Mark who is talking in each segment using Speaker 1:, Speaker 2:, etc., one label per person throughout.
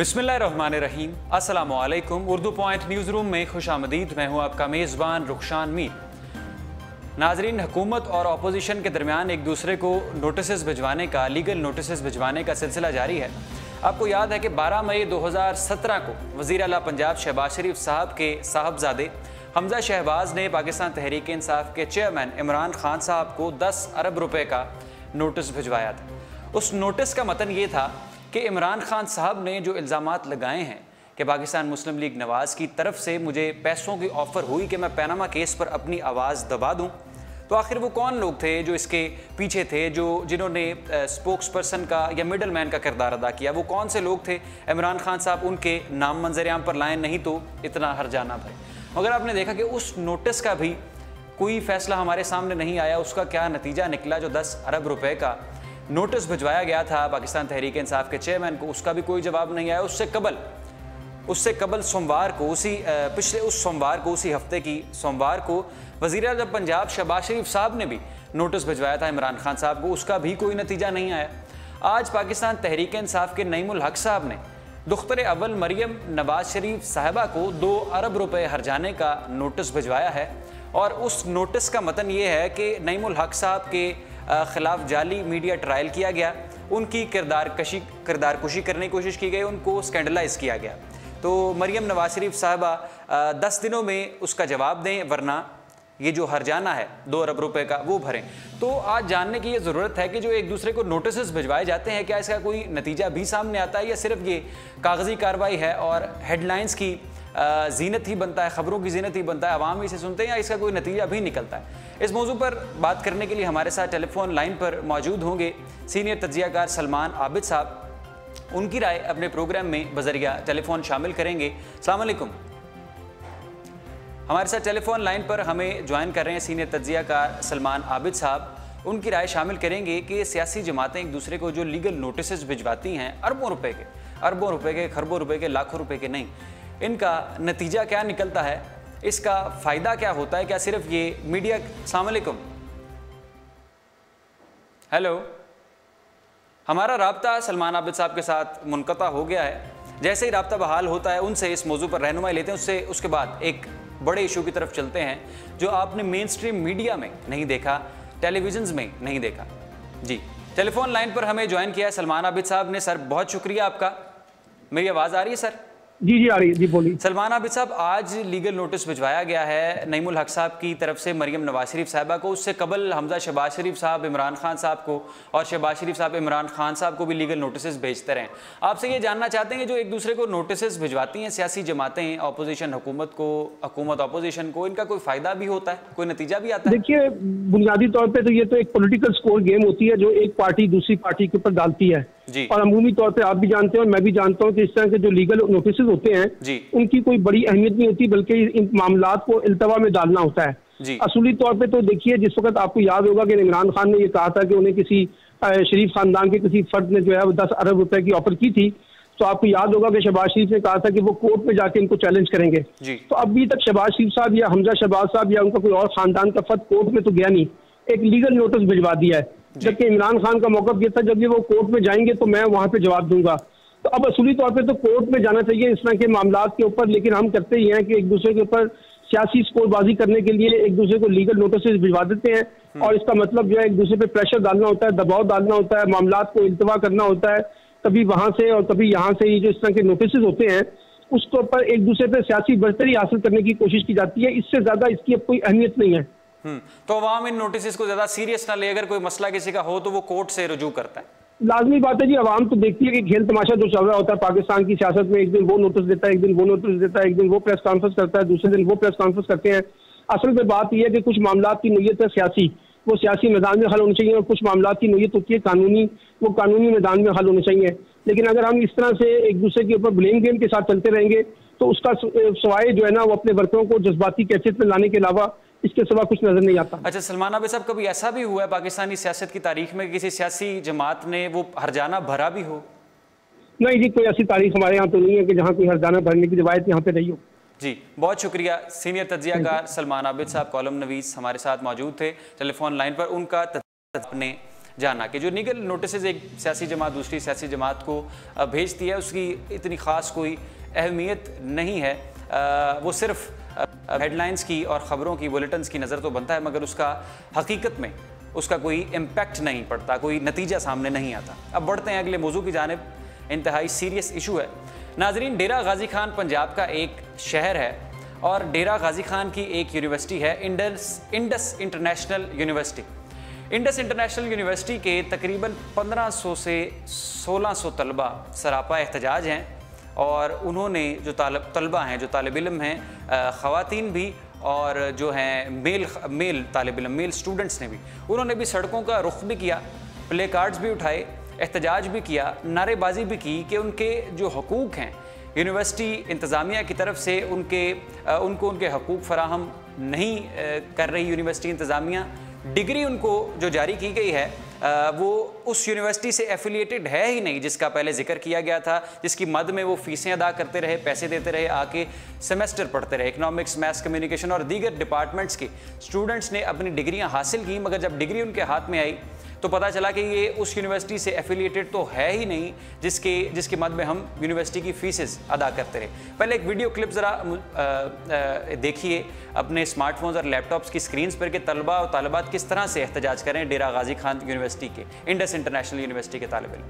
Speaker 1: बिस्मिल्लाहिर्रहमानिर्रहीम, अस्सलामु अलैकुम। उर्दू पॉइंट न्यूज़ रूम में खुशामदीद। मैं हूँ आपका मेज़बान रुखशान मीर। नाजरीन, हुकूमत और अपोजिशन के दरमियान एक दूसरे को नोटिस भिजवाने का, लीगल नोटिस भिजवाने का सिलसिला जारी है। आपको याद है कि 12 मई 2017 को वज़ीर आला पंजाब शहबाज शरीफ साहब के साहबजादे हमजा शहबाज ने पाकिस्तान तहरीक इंसाफ के चेयरमैन इमरान खान साहब को 10 अरब रुपए का नोटिस भिजवाया था। उस नोटिस का मतन ये था कि इमरान खान साहब ने जो इल्ज़ामात लगाए हैं कि पाकिस्तान मुस्लिम लीग नवाज़ की तरफ से मुझे पैसों की ऑफ़र हुई कि मैं पैनामा केस पर अपनी आवाज़ दबा दूं, तो आखिर वो कौन लोग थे जो इसके पीछे थे, जिन्होंने स्पोक्स पर्सन का या मिडल मैन का किरदार अदा किया? वो कौन से लोग थे? इमरान खान साहब उनके नाम मंजरेआम पर लाएँ, नहीं तो इतना हरजाना भाई। मगर आपने देखा कि उस नोटिस का भी कोई फ़ैसला हमारे सामने नहीं आया। उसका क्या नतीजा निकला? जो 10 अरब रुपए का नोटिस भिजवाया गया था पाकिस्तान तहरीक इंसाफ के चेयरमैन को, उसका भी कोई जवाब नहीं आया। उससे कबल सोमवार को, उसी हफ्ते की सोमवार को वज़ीर आला पंजाब शहबाज शरीफ साहब ने भी नोटिस भिजवाया था इमरान खान साहब को, उसका भी कोई नतीजा नहीं आया। आज पाकिस्तान तहरीक इंसाफ के नईमुल हक साहब ने दुख्तर अव्वल मरियम नवाज शरीफ साहिबा को 2 अरब रुपए हर्जाने का नोटिस भिजवाया है। और उस नोटिस का मतन ये है कि नईमुल हक साहब के ख़िलाफ़ जाली मीडिया ट्रायल किया गया, उनकी किरदार कुशी करने की कोशिश की गई, उनको स्कैंडलाइज किया गया। तो मरियम नवाज शरीफ साहिबा 10 दिनों में उसका जवाब दें, वरना ये जो हर्जाना है 2 अरब रुपए का वो भरें। तो आज जानने की ये ज़रूरत है कि जो एक दूसरे को नोटिस भिजवाए जाते हैं, क्या इसका कोई नतीजा भी सामने आता है या सिर्फ ये कागज़ी कार्रवाई है और हेडलाइंस की जीनत ही बनता है, ख़बरों की जीनत ही बनता है, आवाम इसे सुनते हैं, या इसका कोई नतीजा भी निकलता है? इस मौजू पर बात करने के लिए हमारे साथ टेलीफोन लाइन पर मौजूद होंगे सीनियर तज्ज़ियाकार सलमान आबिद साहब। उनकी राय अपने प्रोग्राम में बज़रिया टेलीफोन शामिल करेंगे। अस्सलाम वालेकुम। हमारे साथ टेलीफोन लाइन पर हमें ज्वाइन कर रहे हैं सीनियर तज्ज़ियाकार सलमान आबिद साहब। उनकी राय शामिल करेंगे कि सियासी जमातें एक दूसरे को जो लीगल नोटिस भिजवाती हैं, अरबों रुपए के, खरबों रुपए के, लाखों रुपए के नहीं, इनका नतीजा क्या निकलता है, इसका फ़ायदा क्या होता है? क्या सिर्फ ये मीडिया? अस्सलाम वालेकुम। हेलो, हमारा राब्ता सलमान आबिद साहब के साथ मुनक़ता हो गया है। जैसे ही राब्ता बहाल होता है उनसे इस मौजू पर रहनुमाई लेते हैं, उसके बाद एक बड़े इशू की तरफ चलते हैं जो आपने मेन स्ट्रीम मीडिया में नहीं देखा, टेलीविजन में नहीं देखा। जी, टेलीफोन लाइन पर हमें ज्वाइन किया है सलमान आबिद साहब ने। सर, बहुत शुक्रिया आपका। मेरी आवाज़ आ रही है सर?
Speaker 2: जी आ रही है। जी बोलिए।
Speaker 1: सलमान आबिद साहब, आज लीगल नोटिस भिजवाया गया है नईमुल हक साहब की तरफ से मरियम नवाज शरीफ साहिबा को। उससे कबल हमजा शहबाज शरीफ साहब इमरान खान साहब को, और शहबाज शरीफ साहब इमरान खान साहब को भी लीगल नोटिस भेजते रहे। आपसे ये जानना चाहते हैं कि जो एक दूसरे को नोटिस भिजवाती हैं सियासी जमातें, अपोजिशन हुकूमत को, हुकूमत अपोजिशन को, इनका कोई फ़ायदा भी होता है, कोई नतीजा भी आता है?
Speaker 2: देखिए, बुनियादी तौर पर तो ये तो एक पॉलिटिकल स्कोर गेम होती है जो एक पार्टी दूसरी पार्टी के ऊपर डालती है। और अमूमी तौर पे आप भी जानते हैं और मैं भी जानता हूँ कि इस तरह के जो लीगल नोटिस होते हैं उनकी कोई बड़ी अहमियत नहीं होती, बल्कि इन मामलात को इल्तवा में डालना होता है। असूली तौर पे तो देखिए, जिस वक्त आपको याद होगा कि इमरान खान ने ये कहा था कि उन्हें किसी शरीफ खानदान के किसी फर्द ने जो है वो 10 अरब रुपए की ऑफर की थी, तो आपको याद होगा कि शहबाज शरीफ ने कहा था कि वो कोर्ट में जाके इनको चैलेंज करेंगे। तो अभी तक शहबाज शरीफ साहब या हमजा शहबाज साहब या उनका कोई और खानदान का फर्द कोर्ट में तो गया नहीं, एक लीगल नोटिस भिजवा दिया है। जबकि इमरान खान का मौक़िफ़ ये था जब ये वो कोर्ट में जाएंगे तो मैं वहां पे जवाब दूंगा। तो अब असूली तौर पे तो कोर्ट में जाना चाहिए इस तरह के मामलात के ऊपर, लेकिन हम करते ही हैं कि एक दूसरे के ऊपर सियासी स्कोरबाजी करने के लिए एक दूसरे को लीगल नोटिस भिजवा देते हैं। और इसका मतलब जो है एक दूसरे पे प्रेशर डालना होता है, दबाव डालना होता है, मामलात को इल्तवा करना होता है, कभी वहां से और कभी यहाँ से। ये जो इस तरह के नोटिस होते हैं उसके ऊपर एक दूसरे पे सियासी बरतरी हासिल करने की कोशिश की जाती है। इससे ज्यादा इसकी अब कोई अहमियत नहीं है।
Speaker 1: तो अवाम इन नोटिस को ज्यादा सीरियस ना ले, अगर कोई मसला किसी का हो तो वो कोर्ट से रुजू करता है।
Speaker 2: लाजमी बात है जी, अवाम तो देखती है कि खेल तमाशा जो चल रहा होता है पाकिस्तान की सियासत में, एक दिन वो नोटिस देता है, एक दिन वो नोटिस देता है, एक दिन वो प्रेस कॉन्फ्रेंस करता है, दूसरे दिन वो प्रेस कॉन्फ्रेंस करते हैं। असल में बात यह है कि कुछ मामला की नोयत है सियासी, वो सियासी मैदान में हल होनी चाहिए, और कुछ मामला की नोयत होती है कानूनी, वो कानूनी मैदान में हल होने चाहिए। लेकिन अगर हम इस तरह से एक दूसरे के ऊपर ब्लेम गेम के साथ चलते रहेंगे तो उसका सवाए जो है ना वो अपने वर्करों को जज्बाती कैफियत में लाने के अलावा इसके सिवा कुछ नजर नहीं आता।
Speaker 1: अच्छा सलमान आबिद साहब, कभी ऐसा भी हुआ है पाकिस्तानी सियासत की तारीख में किसी सियासी जमात ने वो हर्जाना भरा भी हो?
Speaker 2: नहीं जी, कोई ऐसी तारीख हमारे यहाँ तो नहीं है कि जहाँ कोई हर्जाना भरने की रिवायत यहाँ पे रही हो।
Speaker 1: जी, बहुत शुक्रिया। सीनियर तज्ज़ियाकार सलमान आबिद साहब, कॉलम नवीस, हमारे साथ मौजूद थे टेलीफोन लाइन पर। उनका अपने जाना कि जो लीगल नोटिस एक सियासी जमात दूसरी सियासी जमात को भेजती है उसकी इतनी ख़ास कोई अहमियत नहीं है। वो सिर्फ हेडलाइंस की और ख़बरों की बुलेटिन्स की नज़र तो बनता है, मगर उसका हकीकत में उसका कोई इम्पैक्ट नहीं पड़ता, कोई नतीजा सामने नहीं आता। अब बढ़ते हैं अगले मौजू की जानिब। इंतहाई सीरियस इशू है नाजरीन। डेरा गाजी खान पंजाब का एक शहर है और डेरा गाजी खान की एक यूनिवर्सिटी है, Indus international university. Indus international university के तकरीबन 1500 से 1600 तलबा सरापा एहतजाज हैं और उन्होंने जो तलबा हैं, जो तालिब इल्म हैं, ख़वातीन भी और जो हैं मेल तालिब इल्म, मेल स्टूडेंट्स ने भी, उन्होंने भी सड़कों का रुख भी किया, प्ले कार्ड्स भी उठाए, एहतजाज भी किया, नारेबाजी भी की कि उनके जो हकूक़ हैं यूनिवर्सिटी इंतज़ामिया की तरफ से उनको उनके हकूक़ फराहम नहीं कर रही यूनिवर्सिटी इंतज़ामिया। डिग्री उनको जो जारी की गई है वो उस यूनिवर्सिटी से एफिलिएटेड है ही नहीं जिसका पहले जिक्र किया गया था, जिसकी मद में वो फ़ीसें अदा करते रहे, पैसे देते रहे, आके सेमेस्टर पढ़ते रहे। इकनॉमिक्स, मैथ्स, कम्युनिकेशन और दीगर डिपार्टमेंट्स के स्टूडेंट्स ने अपनी डिग्रियां हासिल की, मगर जब डिग्री उनके हाथ में आई तो पता चला कि ये उस यूनिवर्सिटी से एफिलिएटेड तो है ही नहीं जिसके मद में हम यूनिवर्सिटी की फ़ीसेस अदा करते रहे। पहले एक वीडियो क्लिप ज़रा देखिए अपने स्मार्टफोन्स और लैपटॉप्स की स्क्रीन्स पर कि तलबा और तालिबात किस तरह से एहतजाज करें डेरा गाजी खान यूनिवर्सिटी के, इंडस इंटरनेशनल यूनिवर्सिटी के तालिब इल्म।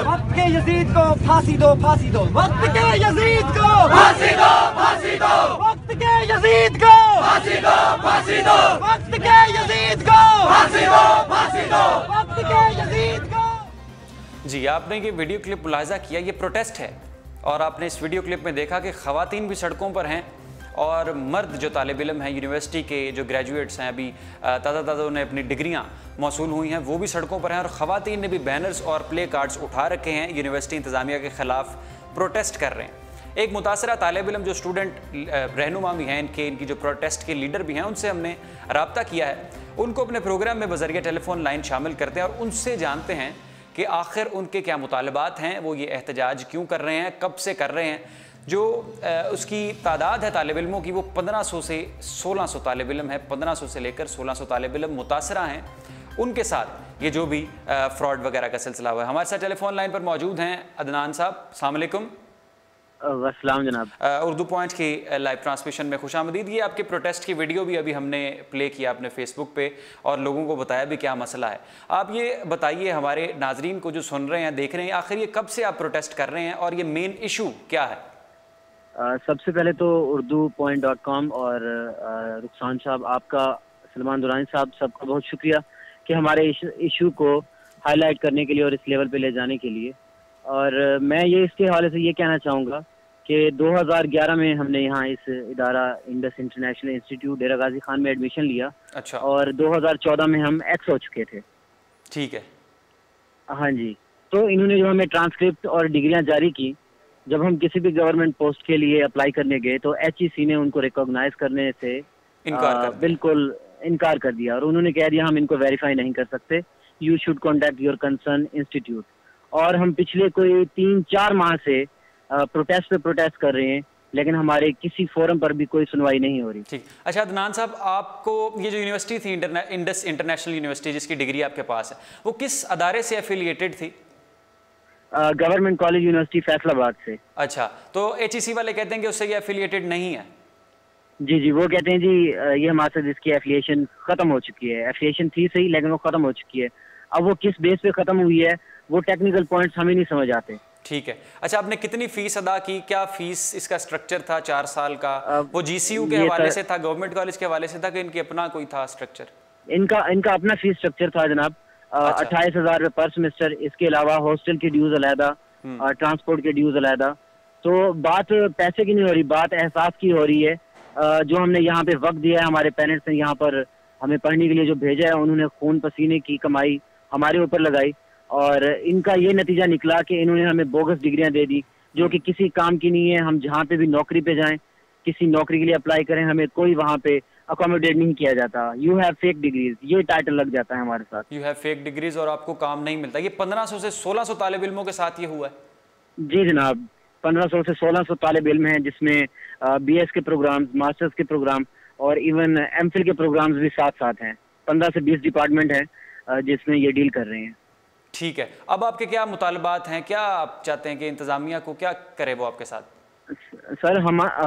Speaker 3: वक्त के यजीद को फांसी दो, फांसी दो, वक्त के यजीद को फांसी दो, फांसी दो, वक्त के यजीद को फांसी दो, फांसी दो, वक्त के यजीद को फांसी दो, फांसी दो, वक्त के यजीद को।
Speaker 1: जी, आपने ये वीडियो क्लिप मुलाहिजा किया, ये प्रोटेस्ट है और आपने इस वीडियो क्लिप में देखा कि ख़वातीन भी सड़कों पर हैं और मर्द जो तालिब इल्म हैं यूनिवर्सिटी के, जो ग्रेजुएट्स हैं, अभी ताज़ा उन्हें अपनी डिग्रियां मौसूल हुई हैं, वो भी सड़कों पर हैं और ख़वातीन ने भी बैनर्स और प्ले कार्ड्स उठा रखे हैं, यूनिवर्सिटी इंतज़ामिया के ख़िलाफ़ प्रोटेस्ट कर रहे हैं। एक मुतासरा तालिब इल्म जो स्टूडेंट रहनुमा भी हैं, इनकी जो प्रोटेस्ट के लीडर भी हैं, उनसे हमने रब्ता किया है, उनको अपने प्रोग्राम में बज़रिया टेलीफोन लाइन शामिल करते हैं और उनसे जानते हैं कि आखिर उनके क्या मुतालबात हैं, वो ये एहतजाज क्यों कर रहे हैं, कब से कर रहे हैं। जो उसकी तादाद है तालिब इल्मों की वो 1500 से 1600 तालिब इल्म है, 1500 से लेकर 1600 तालिब इल्म मुतासरा हैं, उनके साथ ये जो भी फ्रॉड वगैरह का सिलसिला हुआ है। हमारे साथ टेलीफोन लाइन पर मौजूद हैं अदनान साहब। अस्सलाम वालेकुम।
Speaker 4: अस्सलाम जनाब।
Speaker 1: उर्दू पॉइंट की लाइव ट्रांसमिशन में खुशामदीद। ये आपके प्रोटेस्ट की वीडियो भी अभी हमने प्ले किया अपने फेसबुक पे और लोगों को बताया भी क्या मसला है। आप ये बताइए हमारे नाजरीन को जो सुन रहे हैं, देख रहे हैं, आखिर ये कब से आप प्रोटेस्ट कर रहे हैं और ये मेन इशू क्या है?
Speaker 4: सबसे पहले तो urdupoint.com और रुखसान साहब, आपका, सलमान दुरानी साहब, सबका बहुत शुक्रिया कि हमारे इशू को हाईलाइट करने के लिए और इस लेवल पे ले जाने के लिए। और मैं ये इसके हवाले से ये कहना चाहूँगा कि 2011 में हमने यहाँ इस इदारा इंडस इंटरनेशनल इंस्टीट्यूट डेरा गाजी खान में एडमिशन लिया।
Speaker 1: अच्छा।
Speaker 4: और 2014 में हम एक्स हो चुके थे।
Speaker 1: ठीक है।
Speaker 4: हाँ जी। तो इन्होंने जो हमें ट्रांसक्रिप्ट और डिग्रियाँ जारी की, जब हम किसी भी गवर्नमेंट पोस्ट के लिए अप्लाई करने गए तो HEC ने उनको रिकॉग्नाइज करने से बिल्कुल इनकार कर दिया और उन्होंने कह दिया हम इनको वेरीफाई नहीं कर सकते, you should contact your concern institute. और हम पिछले कोई 3-4 माह से प्रोटेस्ट पे प्रोटेस्ट कर रहे हैं, लेकिन हमारे किसी फोरम पर भी कोई सुनवाई नहीं हो रही।
Speaker 1: ठीक। अच्छा अदनान साहब, आपको ये जो यूनिवर्सिटी थी इंडस इंटरनेशनल यूनिवर्सिटी जिसकी डिग्री आपके पास है, वो किस अदारे से एफिलिएटेड थी?
Speaker 4: गवर्नमेंट कॉलेज यूनिवर्सिटी फैसलाबाद से।
Speaker 1: अच्छा, तो HEC वाले कहते हैं कि उससे ये एफिलिएटेड नहीं है?
Speaker 4: जी जी, वो कहते हैं जी ये हमारे साथ इसकी एफिलिएशन खत्म हो चुकी है। एफिलिएशन थी सही, लेकिन वो खत्म हो चुकी है। अब वो किस बेस पे खत्म हुई है वो टेक्निकल पॉइंट्स हमें नहीं समझ आते।
Speaker 1: ठीक है। अच्छा, आपने कितनी फीस अदा की? क्या फीस इसका स्ट्रक्चर था 4 साल का? वो GCU के हवाले से था, गवर्नमेंट कॉलेज के हवाले से था कि इनकी अपना कोई था स्ट्रक्चर?
Speaker 4: इनका अपना फीस स्ट्रक्चर था जनाब। 28,000 रुपये पर सेमेस्टर। इसके अलावा हॉस्टल की ड्यूज अलहदा, ट्रांसपोर्ट के ड्यूज अलहदा। तो बात पैसे की नहीं हो रही, बात एहसास की हो रही है। जो हमने यहाँ पे वक्त दिया है, हमारे पेरेंट्स ने यहाँ पर हमें पढ़ने के लिए जो भेजा है, उन्होंने खून पसीने की कमाई हमारे ऊपर लगाई। और इनका ये नतीजा निकला कि इन्होंने हमें बोगस डिग्रियां दे दी जो कि किसी काम की नहीं है। हम जहाँ पे भी नौकरी पे जाएं, किसी नौकरी के लिए अप्लाई करें, हमें कोई वहाँ पे अकोमोडेट नहीं किया जाता। यू हैव फेक डिग्रीज, ये टाइटल लग जाता है हमारे साथ।
Speaker 1: यू हैव फेक डिग्रीज और आपको काम नहीं मिलता। ये 1500 से 1600 तालिब इल्मों के साथ ये हुआ है?
Speaker 4: जी जनाब, 1500 से 1600 तालिब इल्म हैं जिसमें BS के प्रोग्राम्स, मास्टर्स के प्रोग्राम और इवन MPhil के प्रोग्राम्स भी साथ साथ हैं। 15 से 20 डिपार्टमेंट है जिसमें ये डील कर रहे हैं।
Speaker 1: ठीक है, अब आपके क्या मुतालबात हैं, क्या आप चाहते हैं कि इंतजामिया को क्या करे वो आपके साथ?
Speaker 4: सर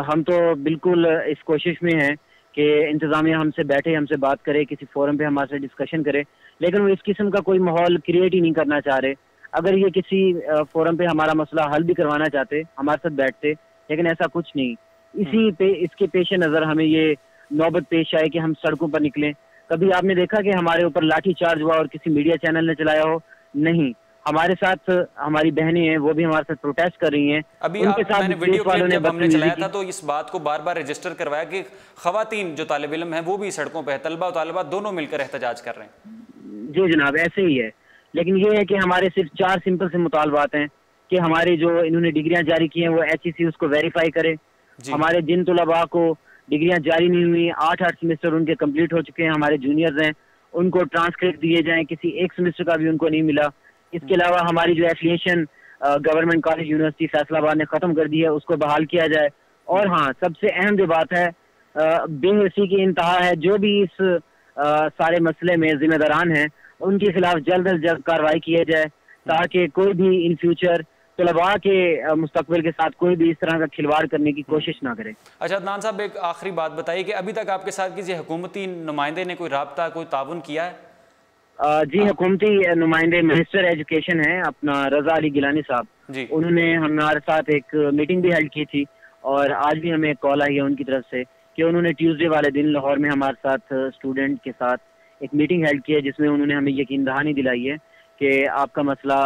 Speaker 4: हम तो बिल्कुल इस कोशिश में हैं कि इंतजामिया हमसे बैठे, हमसे बात करे, किसी फोरम पे हमारे से डिस्कशन करे, लेकिन वो इस किस्म का कोई माहौल क्रिएट ही नहीं करना चाह रहे। अगर ये किसी फोरम पे हमारा मसला हल भी करवाना चाहते, हमारे साथ बैठते, लेकिन ऐसा कुछ नहीं। इसके पेश नज़र हमें ये नौबत पेश आए कि हम सड़कों पर निकलें। कभी आपने देखा कि हमारे ऊपर लाठी चार्ज हुआ और किसी मीडिया चैनल ने चलाया हो? नहीं। हमारे साथ हमारी बहनें हैं, वो भी हमारे साथ प्रोटेस्ट कर रही हैं।
Speaker 1: अभी उनके साथ मैंने वीडियो क्लिप जब हमने चलाया था तो इस बात को बार बार रजिस्टर करवाया कि खवातीन जो तालिब इल्म हैं वो भी सड़कों पे है, तलबा और तालिबात दोनों मिलकर एहतजाज कर रहे हैं।
Speaker 4: जी जनाब, ऐसे ही है। लेकिन ये है कि हमारे सिर्फ 4 सिंपल से मुतालबात हैं कि हमारे जो इन्होंने डिग्रियां जारी की हैं वो HEC उसको वेरीफाई करे। हमारे जिन तलबा को डिग्रियां जारी नहीं हुई, 8 सेमेस्टर उनके कंप्लीट हो चुके हैं, हमारे जूनियर्स हैं, उनको ट्रांसक्रिप्ट दिए जाएं, किसी एक सेमेस्टर का भी उनको नहीं मिला। इसके अलावा हमारी जो affiliation government college university Faisalabad ने खत्म कर दी है उसको बहाल किया जाए। और हाँ, सबसे अहम जो बात है, बेहसी की इंतहा है, जो भी इस सारे मसले में जिम्मेदारान हैं उनके खिलाफ जल्द अज जल्द कार्रवाई किया जाए ताकि कोई भी इन फ्यूचर तलबा के मुस्तकबिल के साथ कोई भी इस तरह का खिलवाड़ करने की कोशिश ना करे।
Speaker 1: अच्छा अदनान साहब, एक आखिरी बात बताइए कि अभी तक आपके साथ किसी हुकूमती नुमाइंदे ने कोई राब्ता, कोई ताउन किया है?
Speaker 4: जी, हुकूमती नुमाइंदे मिनिस्टर एजुकेशन है अपना रजा अली गिलानी साहब, उन्होंने हमारे साथ एक मीटिंग भी हेल्ड की थी और आज भी हमें कॉल आई है उनकी तरफ से कि उन्होंने ट्यूसडे वाले दिन लाहौर में हमारे साथ स्टूडेंट के साथ एक मीटिंग हेल्ड की है जिसमें उन्होंने हमें यकीन दहानी दिलाई है कि आपका मसला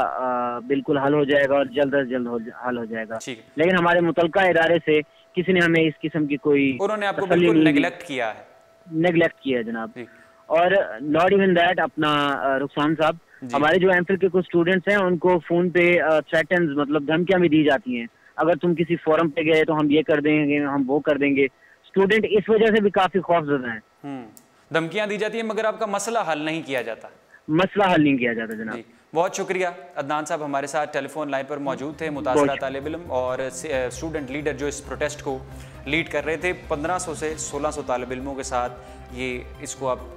Speaker 4: बिल्कुल हल हो जाएगा और जल्द अज जल्द हल हो जाएगा। लेकिन हमारे मुतलका इदारे से किसी ने हमें इस किस्म की कोई,
Speaker 1: उन्होंने आपको बिल्कुल नेग्लेक्ट किया है?
Speaker 4: नेग्लेक्ट किया है जनाब। और नॉट इवन दैट, अपना रुखसान साहब, हमारे जो MPhil के कुछ स्टूडेंट्स हैं उनको फोन पे थ्रेटन्स, मतलब धमकियां भी दी जाती हैं, अगर तुम किसी फोरम पे गए तो हम ये कर देंगे, हम वो कर देंगे। स्टूडेंट इस वजह से भी काफी खौफजदा हैं।
Speaker 1: धमकियां दी जाती है मगर आपका मसला हल नहीं किया जाता?
Speaker 4: मसला हल नहीं किया जाता जनाब।
Speaker 1: बहुत शुक्रिया। अदनान साहब हमारे साथ टेलीफोन लाइन पर मौजूद थे, मुतासरा तालिब इल्म और स्टूडेंट लीडर जो इस प्रोटेस्ट को लीड कर रहे थे। 1500 से 1600 तालिब इल्मों के साथ ये, इसको आप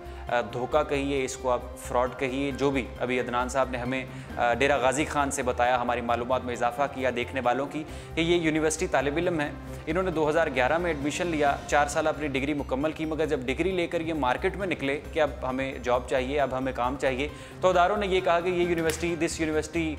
Speaker 1: धोखा कहिए, इसको आप फ्रॉड कहिए, जो भी अभी अदनान साहब ने हमें डेरा गाजी खान से बताया, हमारी मालूमात में इजाफा किया देखने वालों की कि ये यूनिवर्सिटी तालिब इल्म है। इन्होंने 2011 में एडमिशन लिया, 4 साल अपनी डिग्री मुकम्मल की, मगर जब डिग्री लेकर ये मार्केट में निकले कि अब हमें जॉब चाहिए, अब हमें काम चाहिए, तो अदारों ने ये कहा कि ये university, this university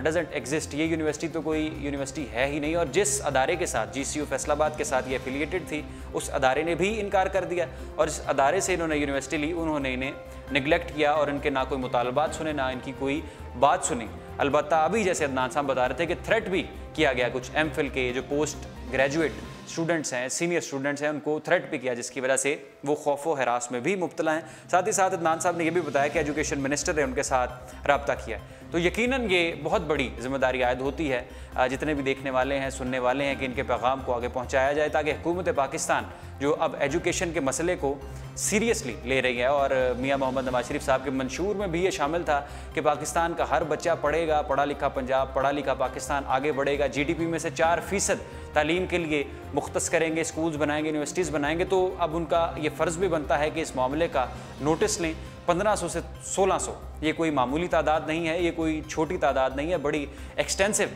Speaker 1: doesn't exist, ये यूनिवर्सिटी तो कोई यूनिवर्सिटी है ही नहीं। और जिस अदारे के साथ, GCU फैसलाबाद के साथ ये एफिलिएटेड थी, उस अदारे ने भी इनकार कर दिया और इस अदारे से इन्होंने यूनिवर्सिटी ली, उन्होंने इन्हें निगलेक्ट किया और इनके ना कोई मुतालबात सुने, ना इनकी कोई बात सुनी। अलबत्ता अभी जैसे अदनान साहब बता रहे थे कि थ्रेट भी किया गया, कुछ MPhil के जो पोस्ट ग्रेजुएट स्टूडेंट्स हैं, सीनियर स्टूडेंट्स हैं, उनको थ्रेट भी किया, जिसकी वजह से वो खौफ व हरास में भी मुब्तला हैं। साथ ही साथ अदनान साहब ने यह भी बताया कि एजुकेशन मिनिस्टर ने उनके साथ रब्ता किया है। तो यकीनन ये बहुत बड़ी जिम्मेदारी आयद होती है जितने भी देखने वाले हैं, सुनने वाले हैं, कि इनके पैगाम को आगे पहुँचाया जाए ताकि हुकूमत पाकिस्तान जो अब एजुकेशन के मसले को सीरियसली ले रही है। और मियाँ मोहम्मद नवाज शरीफ साहब के मंशूर में भी ये शामिल था कि पाकिस्तान का हर बच्चा पढ़ेगा, पढ़ा लिखा पंजाब, पढ़ा लिखा पाकिस्तान आगे बढ़ेगा, GDP में से 4% तालीम के लिए मुख्तस करेंगे, स्कूल्स बनाएंगे, यूनिवर्सिटीज़ बनाएंगे। तो अब उनका ये फ़र्ज़ भी बनता है कि इस मामले का नोटिस लें। 1500 से 1600 ये कोई मामूली तादाद नहीं है, ये कोई छोटी तादाद नहीं है, बड़ी एक्सटेंसिव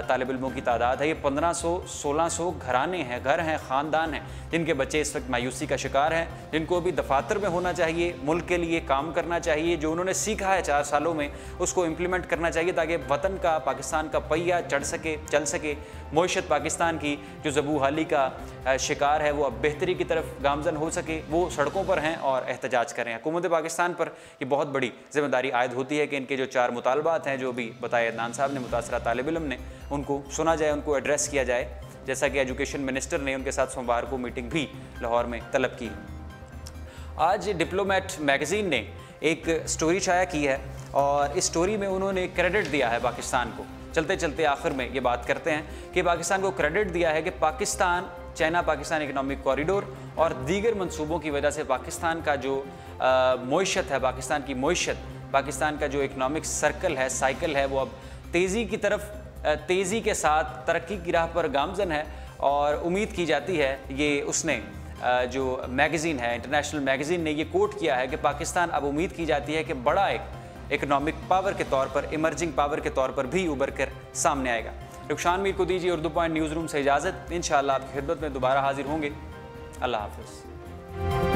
Speaker 1: तालिब इल्मों की तादाद है। ये 1500-1600 घराने हैं, घर हैं, ख़ानदान हैं जिनके बच्चे इस वक्त मायूसी का शिकार हैं, जिनको अभी दफातर में होना चाहिए, मुल्क के लिए काम करना चाहिए, जो उन्होंने सीखा है 4 सालों में उसको इम्प्लीमेंट करना चाहिए ताकि वतन का, पाकिस्तान का पहिया चढ़ सके, चल सके। मईशत पाकिस्तान की जो ज़बूहाली का शिकार है वो अब बेहतरी की तरफ गामजन हो सके, वो सड़कों पर हैं और एहतजाज करें। हुकूमत पाकिस्तान पर ये बहुत बड़ी जिम्मेदारी आयद होती है कि इनके जो 4 मुतालबात हैं, जो भी बताए अदनान साहब ने, मुतासरा तालिब इल्म ने, उनको सुना जाए, उनको एड्रेस किया जाए, जैसा कि एजुकेशन मिनिस्टर ने उनके साथ सोमवार को मीटिंग भी लाहौर में तलब की। आज डिप्लोमेट मैगज़ीन ने एक स्टोरी शाया की है और इस स्टोरी में उन्होंने क्रेडिट दिया है पाकिस्तान को। चलते चलते आखिर में ये बात करते हैं कि पाकिस्तान को क्रेडिट दिया है कि Pakistan China Pakistan economic corridor और दीगर मंसूबों की वजह से पाकिस्तान का जो मईशत है, पाकिस्तान की मईशत, पाकिस्तान का जो इकनॉमिक सर्कल है, साइकिल है, वो अब तेज़ी की तरफ तेज़ी के साथ तरक्की की राह पर गामजन है। और उम्मीद की जाती है, ये उसने जो मैगज़ीन है, इंटरनेशनल मैगज़ीन ने ये कोट किया है कि पाकिस्तान अब उम्मीद की जाती है कि बड़ा एक इकनॉमिक पावर के तौर पर, इमर्जिंग पावर के तौर पर भी उभर कर सामने आएगा। रुखसान मीर को दीजिए उर्दू पॉइंट न्यूज़ रूम से इजाज़त। इंशाअल्लाह आपकी खिदमत में दोबारा हाजिर होंगे। अल्लाह हाफ़िज़।